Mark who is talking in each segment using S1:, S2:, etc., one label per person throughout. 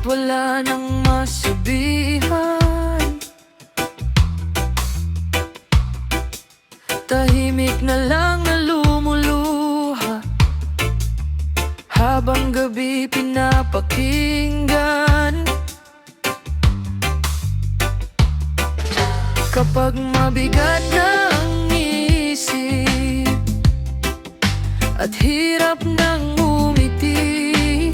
S1: wala nang masabihan. Tahimik na lang na lumuluha habang gabi pinapakinggan. Kapag mabigat na ang isip at hirap nang umiti,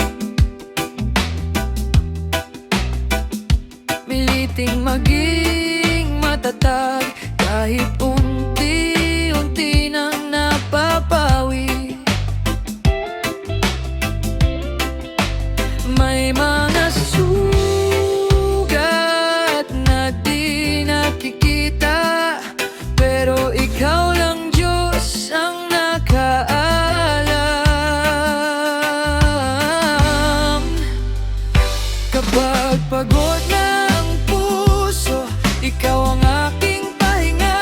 S1: militing maging matatag kahit unti-unti nang napapawi. May mga sugat na di nakikita, pero ikaw lang Diyos ang nakaalam. Kapag pagod na ang puso, ikaw ang aking pahinga.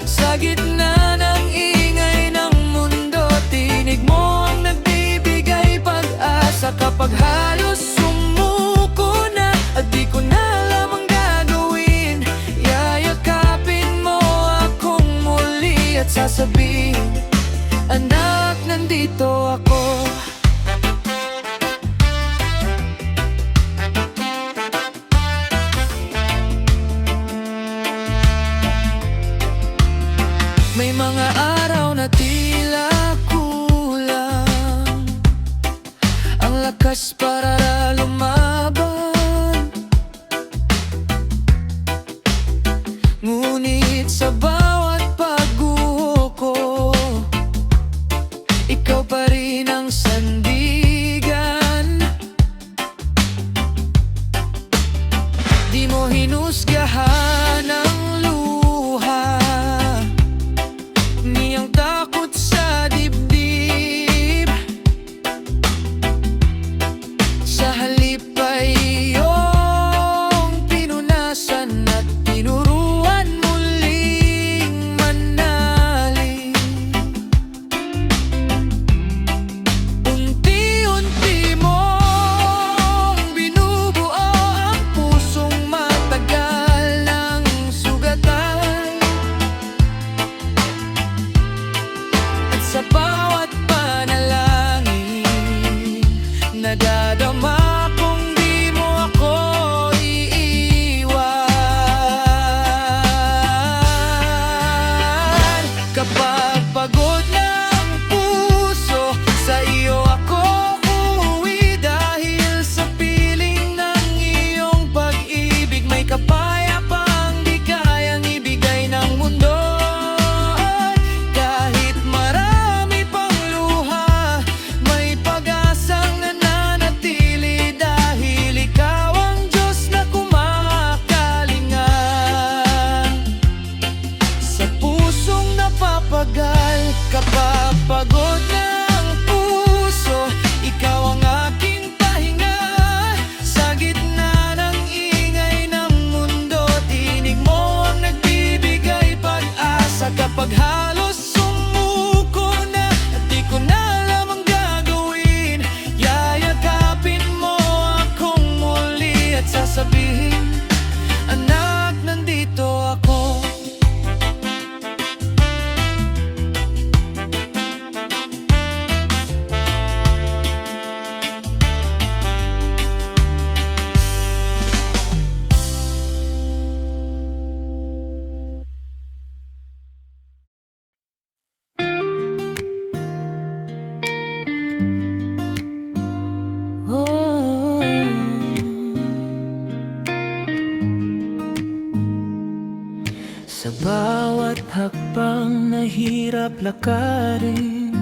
S1: Sa gitna ng ingay ng mundo, tinig mo ang nagbibigay pag-asa. Kapag halos sumuko na at di ko na alam ang gagawin, yayakapin mo akong muli at sasabihin, anak, nandito ako. May mga araw na tila kulang ang lakas para lumaban, ngunit sa bawat pagguho ko, ikaw pa rin ang sandigan. Di mo hinusgahan ang luha ni ang takot sa dibdib. Sa halip ay iyong pinunasan at tinuruan muling manalig. Unti-unti mong binubuo ang pusong matagal ng sugatan, at sa bawat panalangin nadadama kung di mo ako iiwan. Kapag pagod na ang puso, sa iyo ako uuwi, dahil sa piling ng iyong pag-ibig may kapayapang di kayang ibigay ng mundo. Kahit marami pang luha, may pag-asang nananatili, dahil ikaw ang Diyos na kumakalinga sa pusong napapagal. Kapag pagod na ang puso, ikaw ang aking pahinga. Sa gitna ng ingay ng mundo, tinig mo ang nagbibigay pag-asa. Kapag halos sumuko na at di ko na alam ang gagawin, yayakapin mo akong muli at sasabihin, anak, nandito ako. Oh, sa bawat hakbang na hirap lakarin,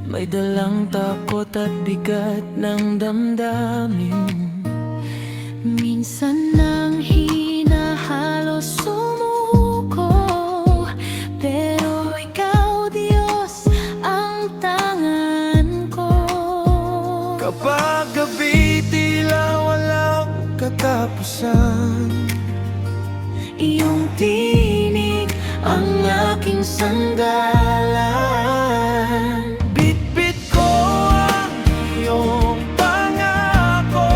S1: may dalang takot at bigat ng damdamin. Minsan nang hinahalos sumuko, pero ikaw, Diyos, ang tangan ko. Kapag gabi tila walang katapusan, iyong tinig ang aking sanggalan. Bitbit ko ang iyong pangako,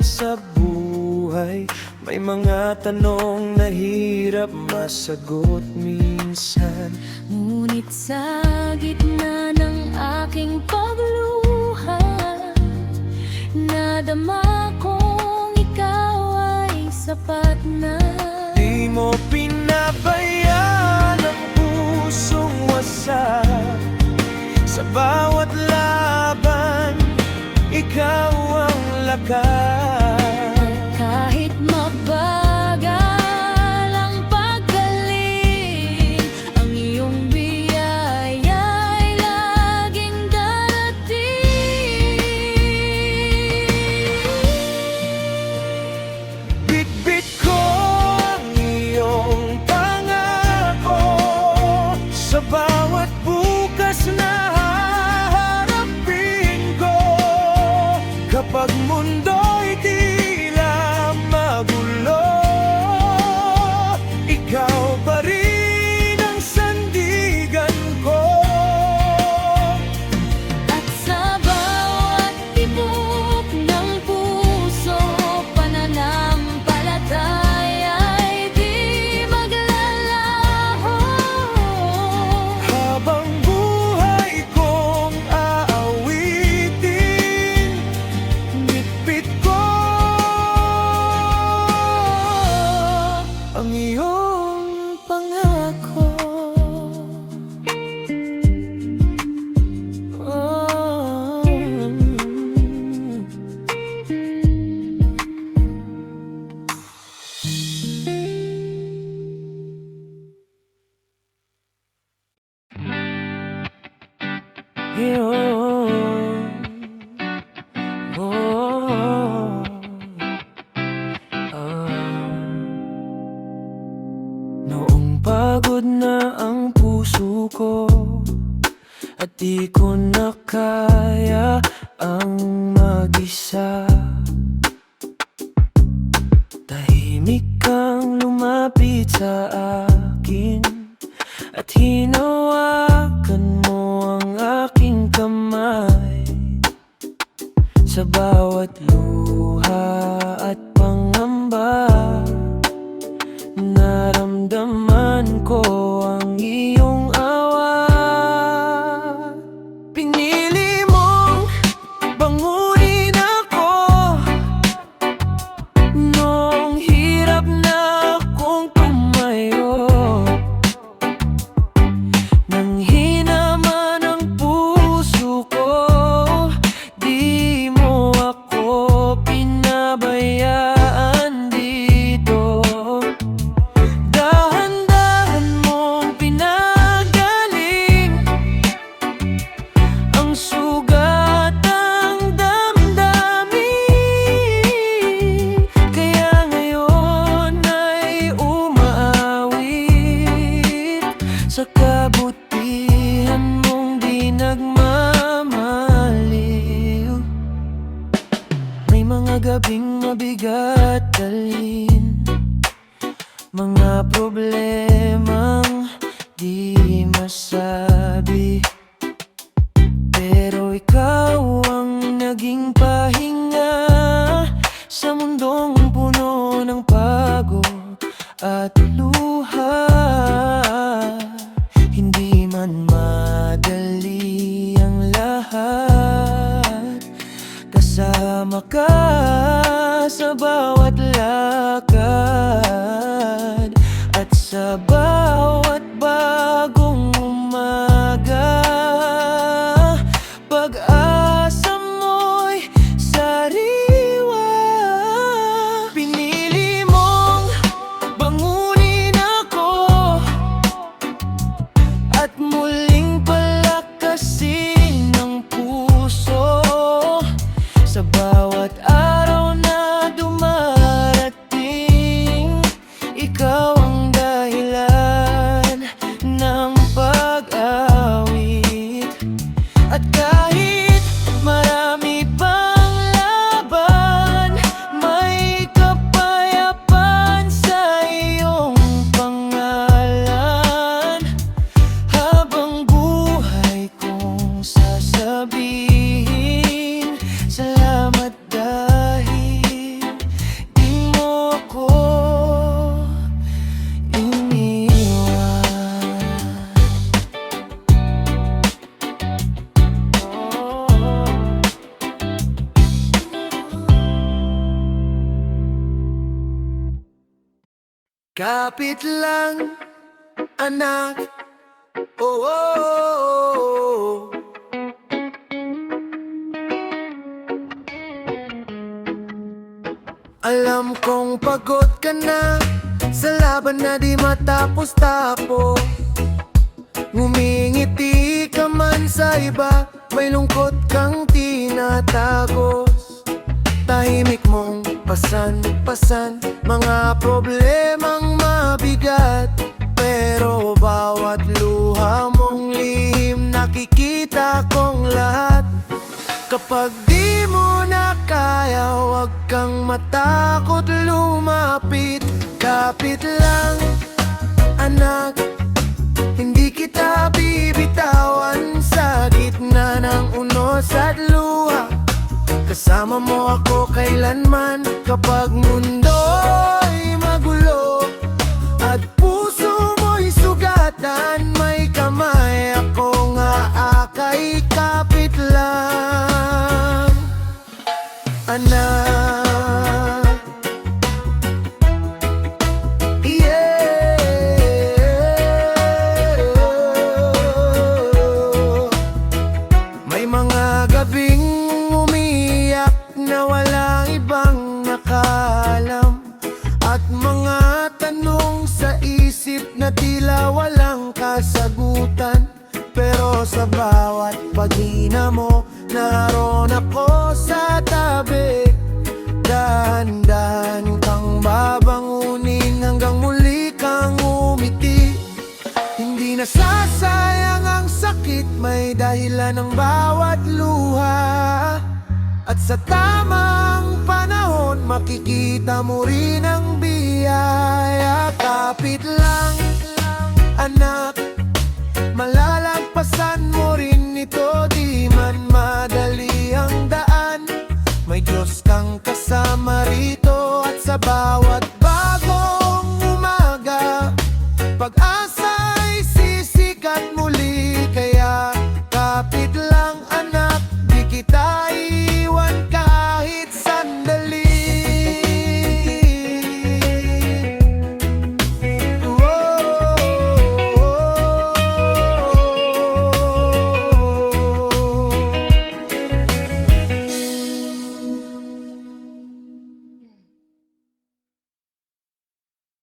S1: sa buhay, may mga tanong na hirap masagot minsan.
S2: Ngunit sa gitna ng aking pagluha, nadama kong ikaw ay sapat na.
S1: Di mo pinabayaan ang pusong wasak. Sa bawat laban, ikaw ang lakas.
S2: Kahit mabagal ang paggaling, ang iyong biyaya ay laging darating.
S1: Bitbit ko ang iyong pangako sa bawat bukas na haharapin ko. Kapag mundo'y tila magulo, ikaw pa rin ang sandigan ko.
S2: At sa bawat tibok ng puso, pananampalataya ay di maglalaho.
S1: Habang buhay kong aawitin, bitbit ko ang iyong pangako. Oh. Noong pagod na ang puso ko at di ko na kaya ang mag-isa, tahimik kang lumapit sa akin at hinawakan mo ang aking kamay. Sa bawat luha at pangamba, naramdaman ko ang iyong awa. Pinili mong bangunin ako noong hirap na akong tumayo. Nang hina man ang puso ko, di mo ako pinabayaan dito. Dahan-dahan mong pinagaling ang sugat ng damdamin. Kaya ngayon ay umaawit sa kabutihan mong di nagmamaliw. May mga gabing mabigat dalhin, mga problemang di masabi, pero ikaw ang naging pahinga sa mundong puno ng pagod at luha. Hindi man madali ang lahat, kasama ka sa bawat lakad at sa bawat bagong umaga. Pag-asa mo'y sariwa. Pinili mong bangunin ako at muling palakasin ang puso sa bawat araw na dumaan. Kapit lang, anak. Oh, oh, oh, oh. Alam kong pagod ka na sa laban na di matapos-tapo. Ngumingiti ka man sa iba, may lungkot kang tinatagos. Tahimik mong pasan-pasan mga problemang mabigat, pero bawat luha mong lihim nakikita kong lahat. Kapag di mo na kaya, huwag kang matakot lumapit. Kapit lang, anak, hindi kita bibitawan sa gitna ng unos at luha. Kasama mo ako kailanman kapag mundo'y magulo at puso mo'y sugatan. May kamay akong aakay, kapit lang, anak. May mga gabing umiyak na walang ibang nakaalam, at mga tanong sa isip na tila walang kasagutan. Pero sa bawat paghina mo, naroon ako sa tabi. Dahan-dahan kang babangunin hanggang muli kang umiti. Hindi nasasayang ang sakit, may dahilan ng bawat luha. At sa tamang panahon, makikita mo rin ang biyaya. Kapit lang, anak, malalagpasan mo rin ito. Di man madali ang daan, may Diyos kang kasama rito. At sa bawat